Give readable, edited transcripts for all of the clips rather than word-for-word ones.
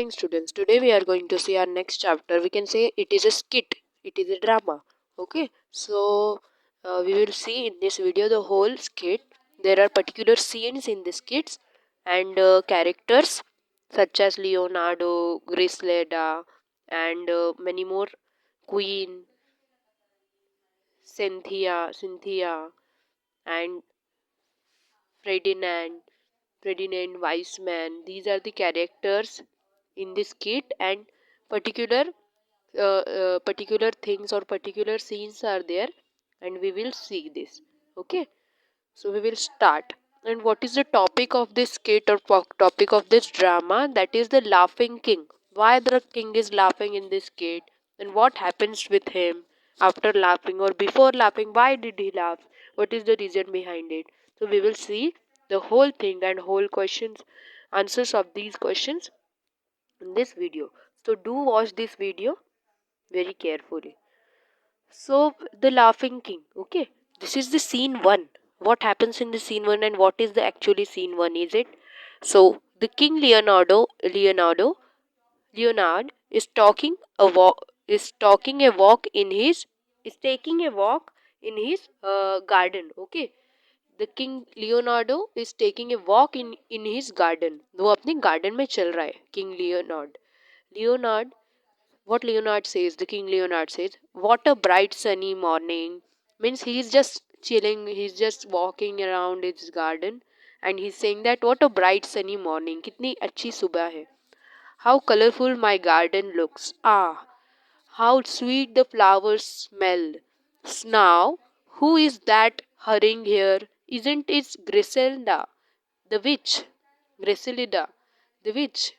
Students, today we are going to see our next chapter. We can say it is a skit, it is a drama. Okay, so we will see in this video the whole skit. There are particular scenes in the skits and characters such as Leonardo, Griselda, and many more. Queen, Cynthia, and Ferdinand, Ferdinand Weissman. These are the characters in this skit, and particular particular things or particular scenes are there, and we will see this. Okay, so we will start. And what is the topic of this skit or topic of this drama? That is the laughing king. Why the king is laughing in this skit, and what happens with him after laughing or before laughing? Why did he laugh? What is the reason behind it? So we will see the whole thing and whole questions, answers of these questions in this video. So do watch this video very carefully. So, the laughing king. Okay, this is the scene one. What happens in the scene one, and what is the actually scene one? Is it? So, the king Leonard is talking a walk. Is talking a walk in his. Is taking a walk in his garden. Okay, the king Leonardo is taking a walk in his garden. वो अपने garden में चल रहा है. King Leonard, what Leonard says, the king Leonard says, what a bright sunny morning. Means he's just chilling, he's just walking around his garden, and he's saying that what a bright sunny morning. Kitni achhi subah hai. How colorful my garden looks. Ah, how sweet the flowers smell. Now, who is that hurrying here? Isn't it Griselda, the witch? Griselda, the witch.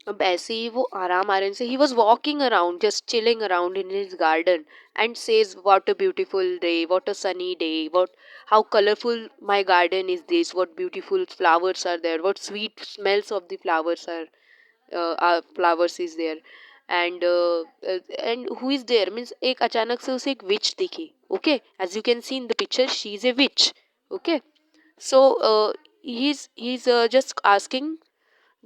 अब ऐसे ही वो आराम से he was walking around, just chilling around in his garden, and says, what a beautiful day, what a sunny day, what, how colorful my garden is this, what beautiful flowers are there, what sweet smells of the flowers are flowers is there. And who is there means एक अचानक से उसे एक witch दिखी. Okay, as you can see in the picture, she is a witch. Okay, so he's just asking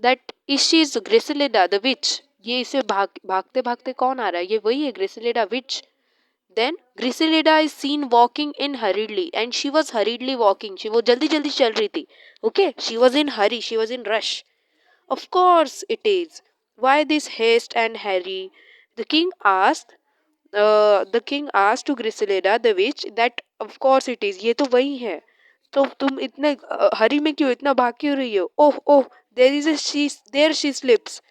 that is she is Griselida the witch. ये इसे भागते भागते कौन आ रहा है? ये वही है Griselida witch. Then Griselida is seen walking in hurriedly, and she was hurriedly walking. She वो जल्दी जल्दी चल रही थी. Okay, she was in hurry, she was in rush. Of course it is. Why this haste and hurry? The king asked the king asked to Griselda the witch that of course it is, ये तो वही है. तो तुम इतने हरी में क्यों, इतना भाग क्यों रही हो? ओह ओह, there is a she, there she slips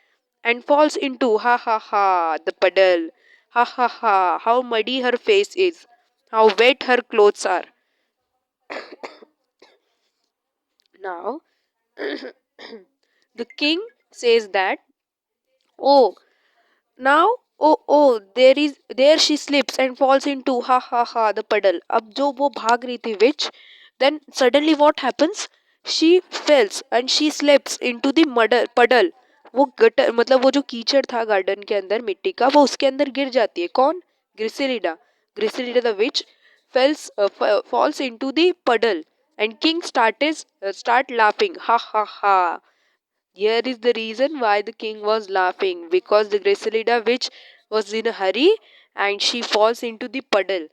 and falls into, ha ha ha, the puddle. Ha ha ha, how muddy her face is, how wet her clothes are. Now the king says that, oh, now, there she slips and falls into, ha ha ha, the puddle. अब जो वो भाग रही थी witch, then suddenly what happens? She falls and she slips into the puddle. वो gutter मतलब वो जो कीचड़ था गार्डन के अंदर मिट्टी का, वो उसके अंदर गिर जाती है. कौन? ग्रिसेलिडा. ग्रिसेलिडा the witch falls into the puddle, and king start laughing. Ha ha ha. Here is the reason why the king was laughing, because the Griselda witch was in a hurry and she falls into the puddle,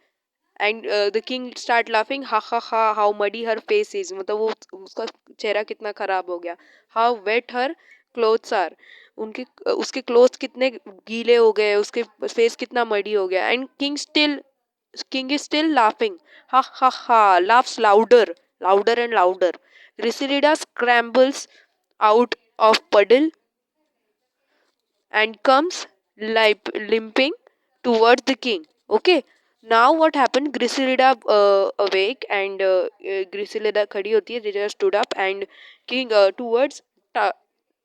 and the king start laughing. Ha ha ha, how muddy her face is. मतलब वो उसका चेहरा कितना खराब हो गया. How wet her clothes are. उनके उसके क्लोथ्स कितने गीले हो गए, उसके फेस कितना मडी हो गया. And king is still laughing. Ha ha ha, laughs louder and louder. Griselda scrambles out of puddle and comes limping towards the king. Okay. Now what happened? Griselda awake, and Griselda खड़ी होती है. They just stood up and king towards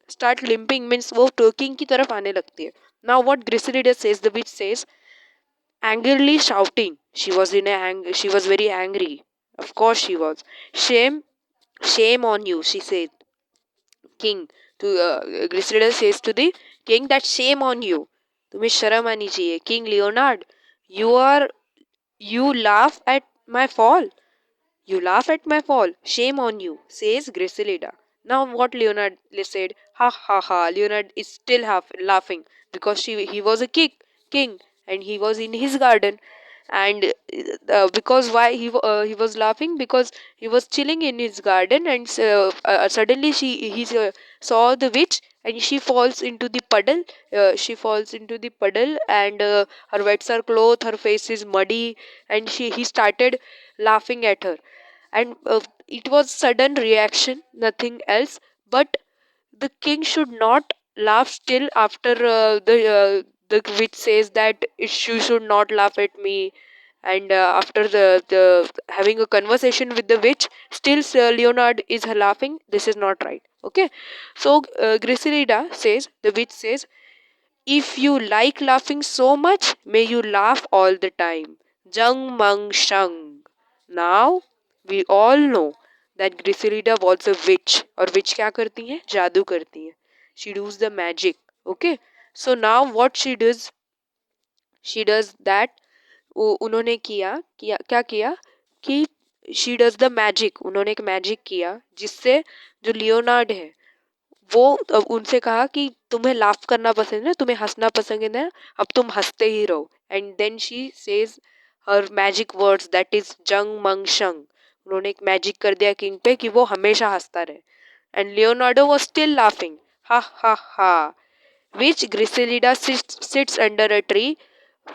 start limping, means वो king की तरफ आने लगती है. Now what Griselda says, the witch says, angrily shouting. She was she was very angry. Of course she was. Shame on you, she said. King to Griselda says to the king that shame on you. तुम्हें शर्म आनी चाहिए. King Leonard, you laugh at my fall. You laugh at my fall. Shame on you, says Griselda. Now what Leonard said, Ha ha ha. Leonard is still laughing because he was a king and he was in his garden. And because why he was laughing, because he was chilling in his garden, and suddenly he saw the witch, and she falls into the puddle. She falls into the puddle, and her wets her clothes, her face is muddy, and he started laughing at her. And it was sudden reaction, nothing else. But the king should not laugh still after the witch says that you should not laugh at me. And after the having a conversation with the witch, still Leonard is laughing. This is not right. Okay, so Griselida says, the witch says, if you like laughing so much, may you laugh all the time. Jung Mang Shang. Now, we all know that Griselida was a witch. और witch क्या करती है? जादू करती है. She does the magic. Okay. So now what she does that. उन्होंने किया क्या किया कि she does the magic. उन्होंने एक magic किया जिससे जो लियोनार्ड है वो उनसे कहा कि तुम्हें लाफ करना पसंद है, तुम्हें हंसना पसंद है, अब तुम हंसते ही रहो. And then she says her magic words, that is जंग मंग शंग. उन्होंने एक मैजिक कर दिया किंग पे कि वो हमेशा हंसता रहे. And Leonardo was still laughing, ha ha हा. Which Griselida sits under a tree,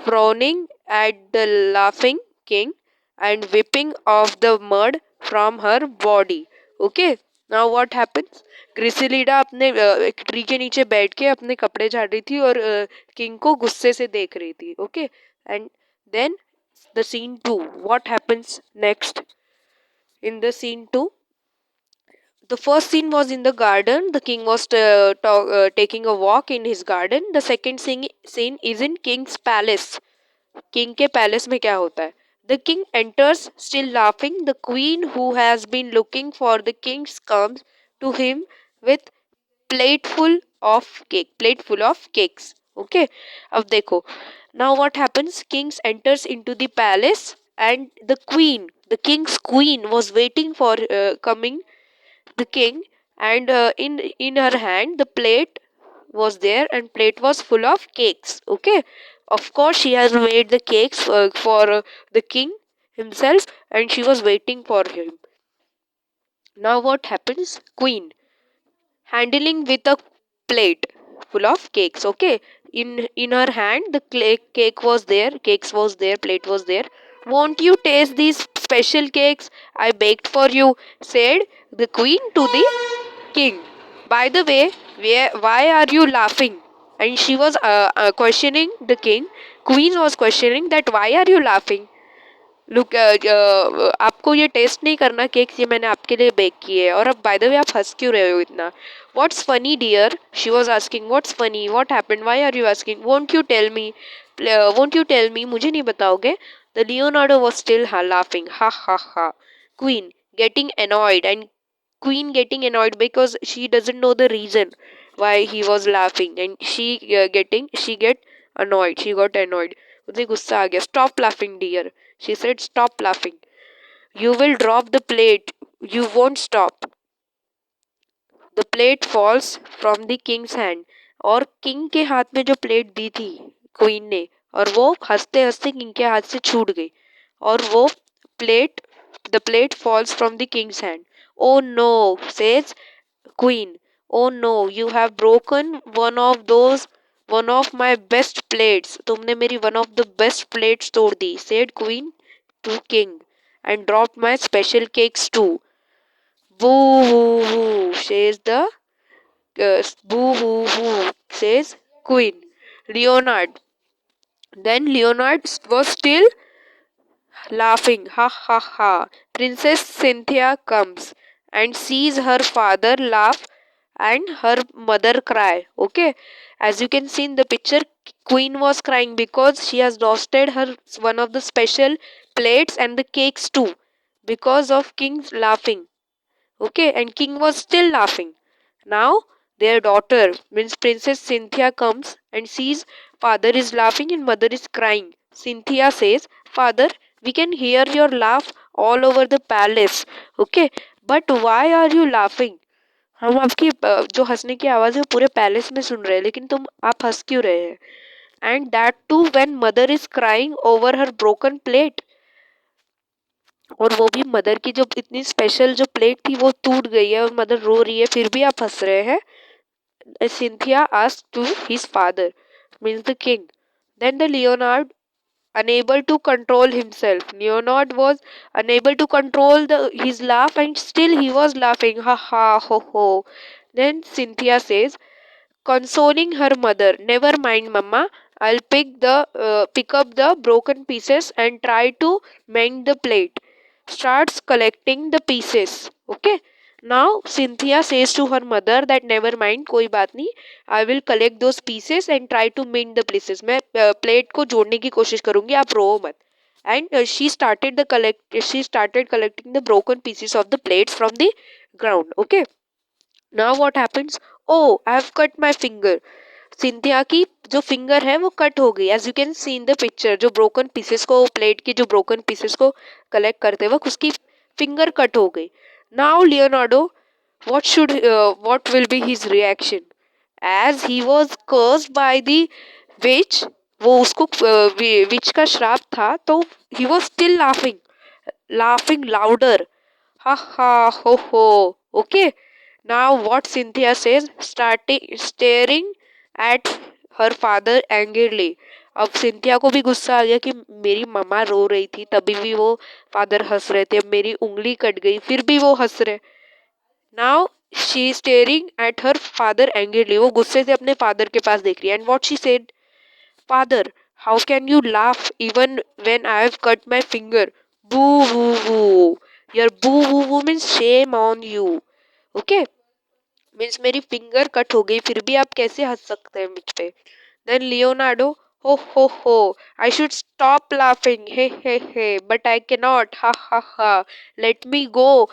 frowning at the laughing king and whipping off the mud from her body. Okay, now what happens? ग्रिसिलीडा अपने एक tree के नीचे बैठ के अपने कपड़े झाड़ रही थी और किंग को गुस्से से देख रही थी. Okay, and then the scene 2, what happens next in the scene 2? The first scene was in the garden. The king was taking a walk in his garden. The second scene is in king's palace. King के palace में क्या होता है? The king enters still laughing. The queen who has been looking for the king comes to him with plate full of cakes. Okay, अब देखो. Now what happens? King enters into the palace, and the king's queen was waiting for coming the king, and in her hand the plate was there, and plate was full of cakes. Okay, of course she has made the cakes for the king himself, and she was waiting for him. Now what happens? Queen handling with a plate full of cakes. Okay, in her hand the cakes was there, plate was there. Won't you taste these special cakes I baked for you, said the queen to the king. By the way, why are you laughing? And she was questioning the king. Queen was questioning that why are you laughing? Look आपको ये test नहीं करना cake, ये मैंने आपके लिए bake किए है, और अब बाय द वे आप हंस क्यों रहे हो इतना? What's funny dear? She was asking what's funny, what happened, why are you asking, won't you tell me, मुझे नहीं बताओगे? The Leonardo was still laughing, ha ha ha. Queen getting annoyed, and queen getting annoyed because she doesn't know the reason why he was laughing, and she got annoyed. उसे गुस्सा आ गया. Stop laughing dear, she said. Stop laughing, you will drop the plate, you won't stop. The plate falls from the king's hand. और king के हाथ में जो plate दी थी queen ने, और वो हंसते हंसते किंग के हाथ से छूट गई, और वो plate the plate falls from the king's hand. Oh no, says queen. Oh no, you have broken one of my best plates. तुमने मेरी one of the best plates तोड़ दी, said queen to king, and dropped my special cakes too. Boo hoo hoo, says the boo hoo hoo, says queen. Leonard. Then Leonard was still laughing. Ha ha ha. Princess Cynthia comes and sees her father laugh and her mother cry. Okay. As you can see in the picture, Queen was crying because she has roasted her one of the special plates and the cakes too, because of King's laughing. Okay, and King was still laughing. Now their daughter, means Princess Cynthia, comes and sees father is laughing and mother is crying. Cynthia says, Father, we can hear your laugh all over the palace. Okay, but why are you laughing? हम आपकी जो हंसने की आवाज है वो पूरे palace में सुन रहे हैं, लेकिन तुम आप हंस क्यों रहे हैं? And that too when mother is crying over her broken plate. और वो भी मदर की जो इतनी स्पेशल जो प्लेट थी वो टूट गई है और मदर रो रही है, फिर भी आप हंस रहे हैं। Cynthia asked to his father, means the king. Then the Leonard, unable to control himself. Leonard was unable to control his laugh, and still he was laughing. Ha ha ho ho. Then Cynthia says, consoling her mother, never mind, Mama. I'll pick up the broken pieces and try to mend the plate. Starts collecting the pieces. Okay. Now Cynthia says to her mother that never mind, कोई बात नहीं, I will collect those pieces and try to mend the pieces. मैं plate को जोड़ने की कोशिश करूंगी, आप रो मत. And she started collecting the broken pieces of the plates from the ground. Okay. Now what happens? Oh, I have cut my finger. Cynthia की जो फिंगर है वो कट हो गई. As you can see in the picture, जो broken pieces को, plate की जो ब्रोकन पीसेस को कलेक्ट करते वक्त उसकी फिंगर कट हो गई. Now Leonardo, what will be his reaction? As he was cursed by the witch, वो उसको विच का श्राप था, तो he was still laughing louder. Ha ha ho ho. Okay. Now what Cynthia says, staring at her father angrily. अब Cynthia को भी गुस्सा आ गया कि मेरी मम्मा रो रही थी तभी भी वो फादर हंस रहे थे, अब मेरी उंगली कट गई फिर भी वो हंस रहे. Now she staring at her father angrily. वो गुस्से से अपने फादर के पास देख रही है. And what she said, father, how can you laugh even when I have cut my finger? Boo woo woo. Your boo woo woo means shame on you. Okay. Means मेरी finger cut हो गई फिर भी आप कैसे हंस सकते हैं मुझ पे. Then Leonardo, ho I should stop laughing, hey but I can not, ha ha. Let me go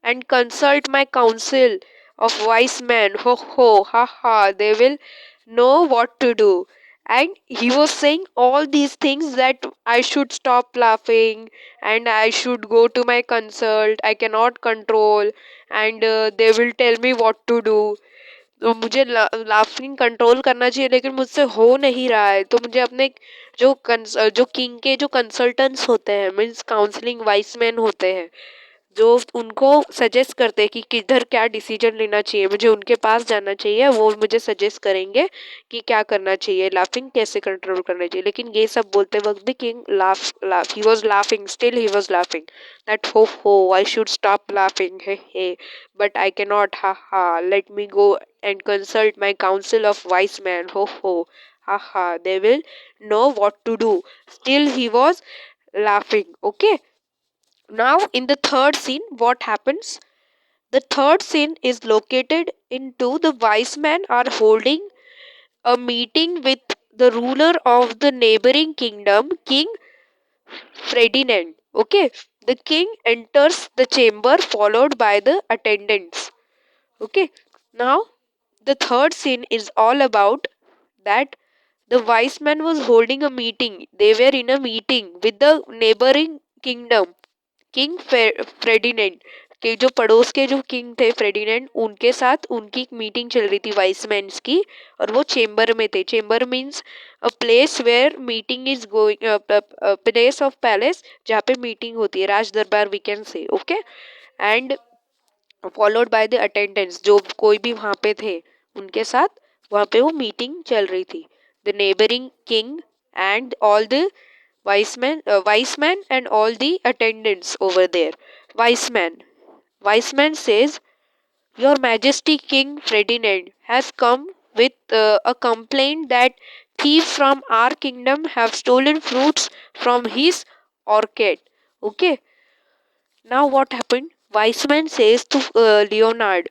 and consult my council of wise man, ho ha, they will know what to do. And he was saying all these things that I should stop laughing and I should go to my consult, I cannot control, and they will tell me what to do. तो मुझे laughing control करना चाहिए लेकिन मुझसे हो नहीं रहा है, तो मुझे अपने जो किंग के जो कंसल्टेंट्स होते हैं, मीन्स काउंसलिंग वाइस मैन होते हैं, जो उनको सजेस्ट करते हैं कि किधर क्या डिसीजन लेना चाहिए, मुझे उनके पास जाना चाहिए, वो मुझे सजेस्ट करेंगे कि क्या करना चाहिए, लाफिंग कैसे कंट्रोल करना चाहिए. लेकिन ये सब बोलते वक्त भी king laugh he was laughing, still he was laughing that ho I should stop laughing, hey but I can not, ha let me go and consult my council of wise men. Ho, ha, they will know what to do. Still, he was laughing. Okay. Now, in the third scene, what happens? The third scene is located into the wise men are holding a meeting with the ruler of the neighboring kingdom, King Ferdinand. Okay. The king enters the chamber followed by the attendants. Okay. Now, the third scene is all about that the wise man was holding a meeting. They were in a meeting with the neighboring kingdom, king Ferdinand के जो पड़ोस के जो king थे फ्रेडिनेंड, उनके साथ उनकी meeting चल रही थी वाइसमैन्स की, और वो चेम्बर में थे. Chamber means a place where meeting is going, place of palace जहाँ पे मीटिंग होती है, राज दरबार we can say. Okay. And followed by the attendants, जो कोई भी वहाँ पे थे उनके साथ वहाँ पे वो मीटिंग चल रही थी. The neighbouring king and all the wise man and all the attendants over there. Wise man says, your majesty King Ferdinand has come with a complaint that thieves from our kingdom have stolen fruits from his orchard. Okay. Now what happened? Weissman says to Leonard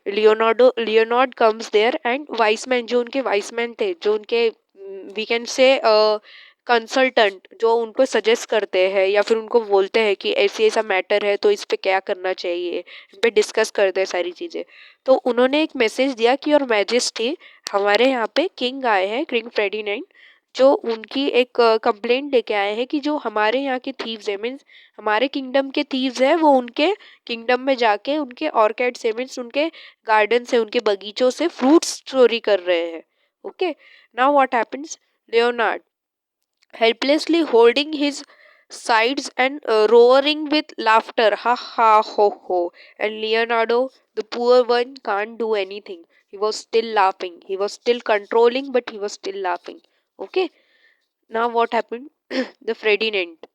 comes there, and Weissman, जो उनके Weissman थे, जो उनके we can say consultant, जो उनको suggest करते हैं या फिर उनको बोलते हैं कि ऐसी ऐसा मैटर है तो इस पे क्या करना चाहिए, इस पे डिस्कस करते हैं सारी चीज़ें. तो उन्होंने एक मैसेज दिया कि और मैजेस्टी, हमारे यहाँ पे किंग आए हैं, किंग फ्रेडिनेंड, जो उनकी एक कंप्लेंट लेके आए हैं कि जो हमारे यहाँ के थीव्स है, मीन्स हमारे किंगडम के थीव्स है, वो उनके किंगडम में जाके उनके ऑर्किड से, मीन्स उनके गार्डन से, उनके बगीचों से फ्रूट्स चोरी कर रहे हैं. Okay, now what happens? Leonard helplessly holding his sides and roaring with laughter. Ha ha ho ho. And Leonardo, the poor one, can't do anything. He was still laughing. He was still controlling, but he was still laughing. Okay. Now what happened? The Ferdinand.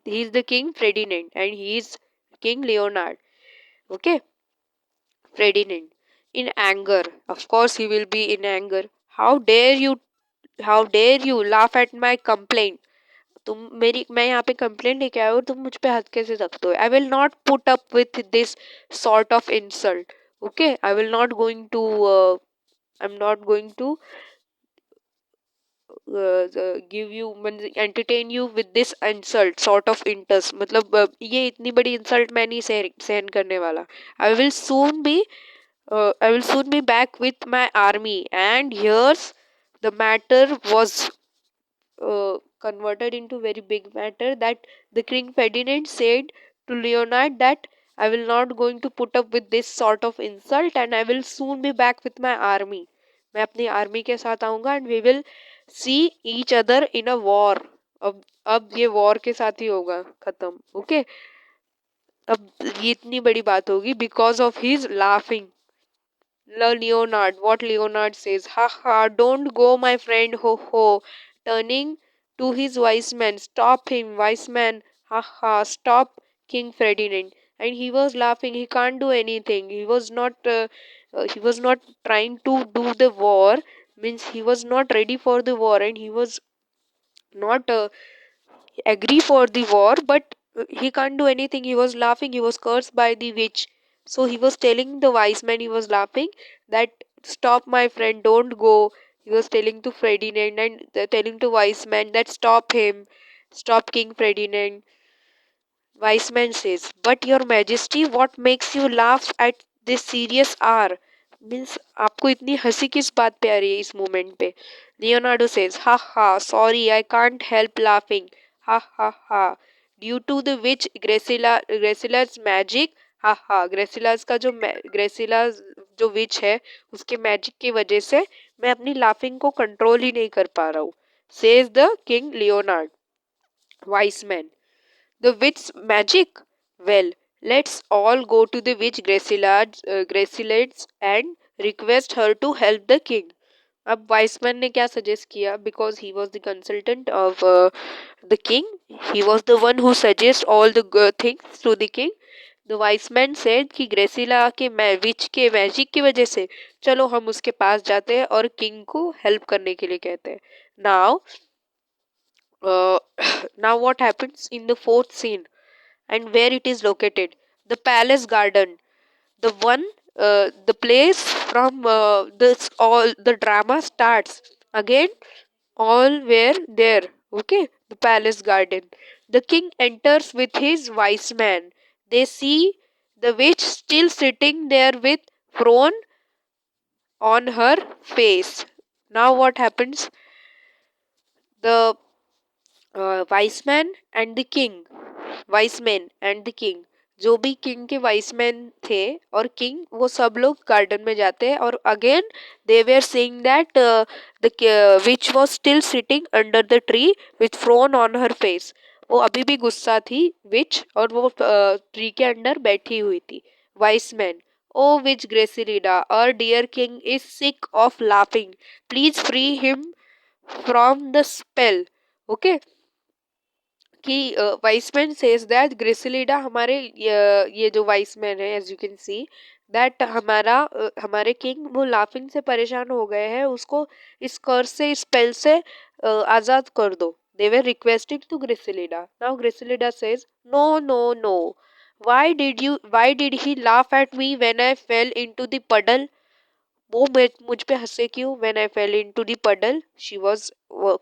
He is the king Ferdinand and he is King Leonard. Okay. Ferdinand. In anger. Of course he will be in anger. How dare you laugh at my complaint? तुम मेरी मैं यहाँ पे complaint लेके आया हूँ, तुम मुझ पे हद कैसे सकते हो? I will not put up with this sort of insult. Okay, I will not going to I am not going to give you entertain you with this insult sort of इंटस. मतलब ये इतनी बड़ी इंसल्ट मैं नहीं सहन करने वाला. I will soon be I will soon be back with my army. And here's the matter was converted into very big matter, that the king Ferdinand said to Leonard that I will not going to put up with this sort of insult and I will soon be back with my army. मैं अपनी army के साथ आऊंगा and we will see each other in a war. अब ये war के साथ ही होगा खत्म. ओके, अब ये इतनी बड़ी बात होगी because of his laughing. Leonard, what Leonard says, ha ha, don't go, my friend, ho ho. Turning to his wise man, stop him, wise man, ha ha, stop King Ferdinand. And he was laughing, he can't do anything. He was not trying to do the war, means he was not ready for the war and he was not agree for the war, but he can't do anything. He was laughing, he was cursed by the witch. So he was telling the wise man, he was laughing, that stop my friend, don't go. He was telling to Ferdinand and telling to wise man that stop him, stop King Ferdinand. Wise man says, but your majesty, what makes you laugh at this serious hour? Means आपको इतनी हंसी किस बात पे आ रही है इस moment पे? Leonardo says, ha ha, sorry, I can't help laughing. Ha ha ha. Due to the witch Gracila's magic. Ha ha. Gracila जो विच है उसके मैजिक की वजह से मैं अपनी लाफिंग को कंट्रोल ही नहीं कर पा रहा हूँ. Says the King Leonard. Wise man. The witch's magic? Well, let's all go to the witch Gracila's and request her to help the king. अब वाइसमैन ने क्या सजेस्ट किया? Because he was the consultant of the king, he was the one who suggest all the things to the king. The wise man said कि Gracilla के witch के magic की वजह से चलो हम उसके पास जाते हैं और किंग को हेल्प करने के लिए कहते हैं. Now now what happens in the fourth scene and where it is located? The palace garden, the one the place from this all the drama starts again. All were there. Okay, the palace garden. The king enters with his wise man. They see the witch still sitting there with frown on her face. Now what happens? The wise man and the king, vice man and the king, जो भी king के vice man थे और king, वो सब लोग garden में जाते हैं और again they were saying that the which was still sitting under the tree with prone on her face. वो अभी भी गुस्सा थी विच और वो ट्री के अंदर बैठी हुई थी. वाइस मैन, ओ विच ग्रेसिलिडा, और dear king is sick of laughing, please free him from the spell. Okay, कि वाइसमैन सेज दैट ग्रेसिलिडा, हमारे ये जो वाइसमैन है, as you can see that हमारे किंग वो लाफिंग से परेशान हो गए हैं, उसको इस कर्स से, इस स्पेल से आजाद कर दो. They were requesting to Griselida. Now Griselida says, no no no, why did he laugh at me when I fell into the puddle? वो मुझ पे हंसे क्यों? When I fell into the puddle, she was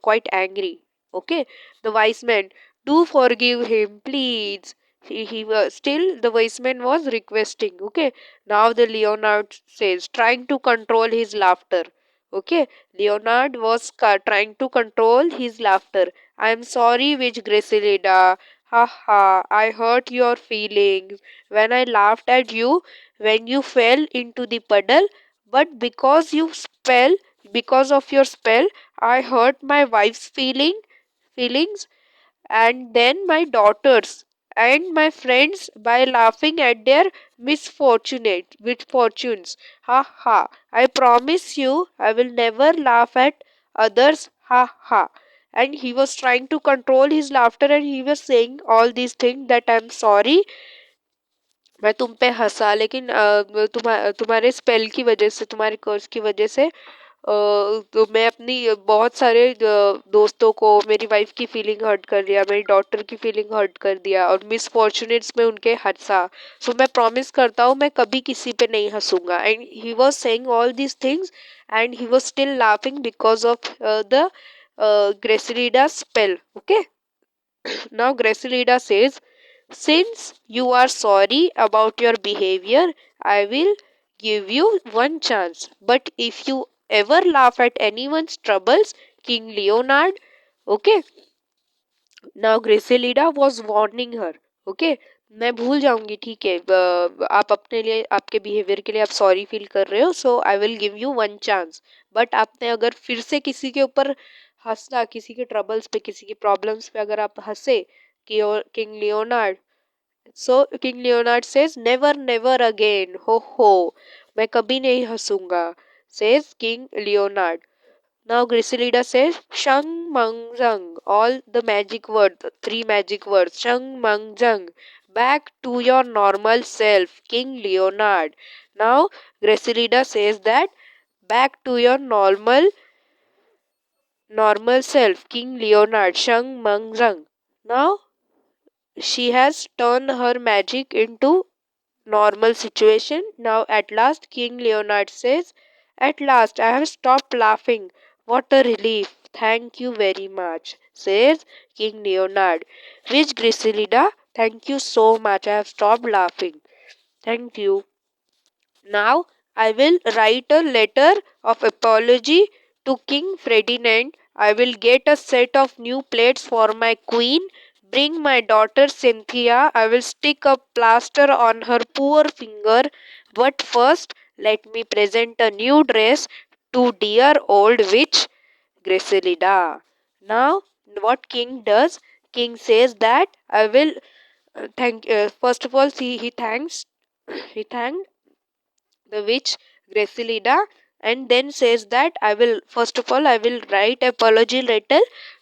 quite angry. Okay, the wise man, do forgive him, please. He was still, the wise man was requesting. Okay, now the Leonard says, trying to control his laughter. Okay, Leonard was trying to control his laughter. I am sorry, Witch Griselida. Ha ha, I hurt your feelings when I laughed at you when you fell into the puddle, but because of your spell, I hurt my wife's feelings and then my daughters and my friends by laughing at their misfortunes. Ha ha. I promise you I will never laugh at others. Ha ha. And he was trying to control his laughter and he was saying all these things that I'm sorry मैं तुम पे हंसा लेकिन तुम्हारे spell की वजह से तुम्हारे कर्स की वजह से तो मैं अपनी बहुत सारे दोस्तों को मेरी वाइफ की फीलिंग हर्ट कर दिया मेरी डॉटर की फीलिंग हर्ट कर दिया और मिसफॉर्चुनेट्स में उनके हंसा सो मैं प्रॉमिस करता हूँ मैं कभी किसी पे नहीं हंसूंगा and he was saying all these things and he was still laughing because of the Griselida spell okay now Gresilida says since you are sorry about your behavior, I will give you one chance. But if you ever laugh at anyone's troubles, King Leonard, okay, now Griselida was warning her, okay, मैं भूल जाऊंगी ठीक है आप अपने लिए आपके behaviour के लिए आप सॉरी फील कर रहे हो so I will give you one chance but आपने अगर फिर से किसी के ऊपर हंसना किसी के ट्रबल्स पे किसी की प्रॉब्लम्स पे अगर आप हंसे king Leonard so king Leonard says never never again हो मैं कभी नहीं हंसूंगा says king Leonard now Griselida says Shang Mang Zhang. All the magic words, the three magic words. Shang Mang Zhang. Back to your normal self, King Leonard. Now Griselida says that back to your normal self, King Leonard. Shang Mang Zhang. Now she has turned her magic into normal situation. Now, at last, King Leonard says, at last, I have stopped laughing. What a relief. Thank you very much, says King Leonard. Which Griselida, thank you so much. I have stopped laughing. Thank you. Now I will write a letter of apology to King Ferdinand. I will get a set of new plates for my queen. Bring my daughter Cynthia. I will stick a plaster on her poor finger. But first, let me present a new dress to dear old witch Griselida. Now, what king does? King says that I will thank. First of all, he thanks. He thanked the witch Griselida and then says that I will first of all I will write apology letter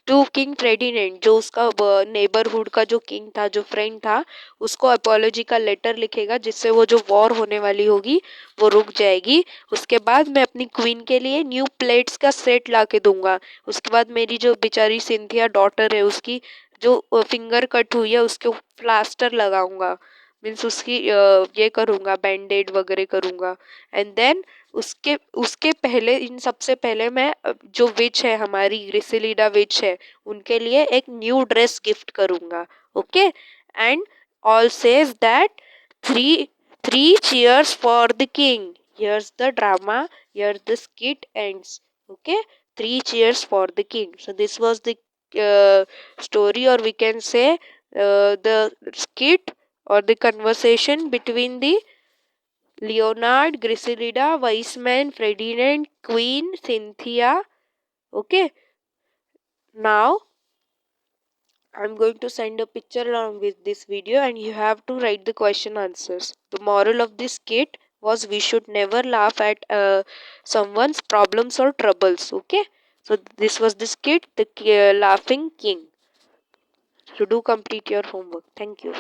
to King Ferdinand जो उसका neighbourhood का जो king था जो friend था उसको apology का letter लिखेगा जिससे वो जो वॉर होने वाली होगी वो रुक जाएगी उसके बाद मैं अपनी क्वीन के लिए न्यू प्लेट्स का सेट ला के दूंगा उसके बाद मेरी जो बेचारी सिंथिया डॉटर है उसकी जो फिंगर कट हुई है उसके प्लास्टर लगाऊंगा मीन्स उसकी ये करूँगा बैंडेड वगैरह करूँगा एंड देन उसके उसके पहले इन सबसे पहले मैं जो विच है हमारी ग्रिसेलिडा विच है उनके लिए एक न्यू ड्रेस गिफ्ट करूँगा okay and all says that three three cheers for the king here's the drama here the skit ends okay three cheers for the king so this was the story or we can say the skit or the conversation between the Leonard, Griselida, Weissman, Ferdinand, Queen, Cynthia. Okay, now I'm going to send a picture along with this video and you have to write the question answers. The moral of this skit was we should never laugh at someone's problems or troubles. Okay, so this was the skit, the laughing king. So do complete your homework. Thank you.